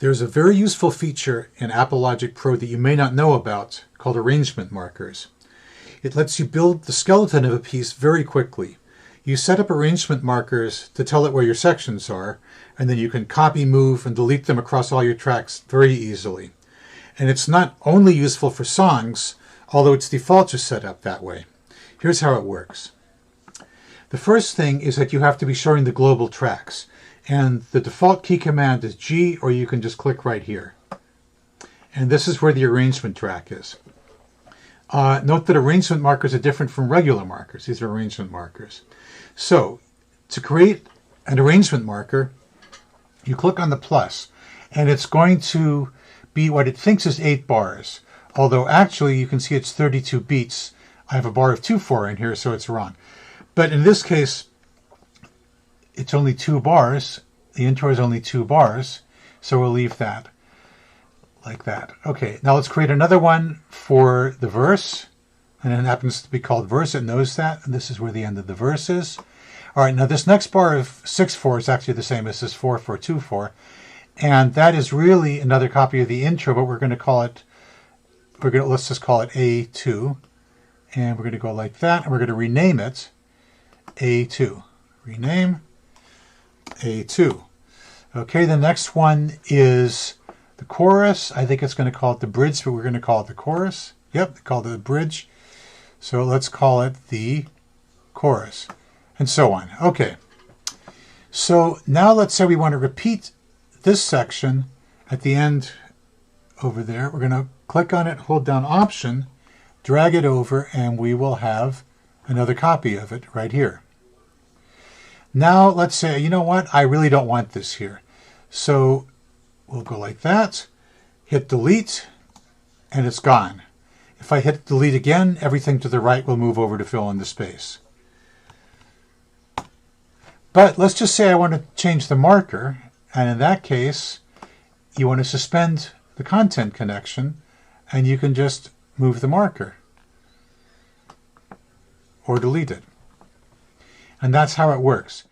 There's a very useful feature in Apple Logic Pro that you may not know about called arrangement markers. It lets you build the skeleton of a piece very quickly. You set up arrangement markers to tell it where your sections are, and then you can copy, move, and delete them across all your tracks very easily. And it's not only useful for songs, although its default is set up that way. Here's how it works. The first thing is that you have to be showing the global tracks. And the default key command is G, or you can just click right here. And this is where the arrangement track is. Note that arrangement markers are different from regular markers. These are arrangement markers. So, to create an arrangement marker, you click on the plus, and it's going to be what it thinks is 8 bars. Although actually you can see it's 32 beats. I have a bar of 2/4 in here, so it's wrong. But in this case, it's only 2 bars. The intro is only 2 bars, so we'll leave that like that. Okay, now let's create another one for the verse, and it happens to be called verse. It knows that, and this is where the end of the verse is. All right, now this next bar of 6/4 is actually the same as this 4/4, 2/4, and that is really another copy of the intro, but we're going to call it, let's just call it A2, and we're going to go like that, and we're going to rename it A2. Rename A2. Okay, the next one is the chorus. I think it's going to call it the bridge, but we're going to call it the chorus. Yep, they call it the bridge. So let's call it the chorus, and so on. Okay, so now let's say we want to repeat this section at the end over there. We're going to click on it, hold down Option, drag it over, and we will have another copy of it right here. Now let's say, you know what, I really don't want this here. So we'll go like that, hit delete, and it's gone. If I hit delete again, everything to the right will move over to fill in the space. But let's just say I want to change the marker, and in that case, you want to suspend the content connection, and you can just move the marker or delete it. And that's how it works.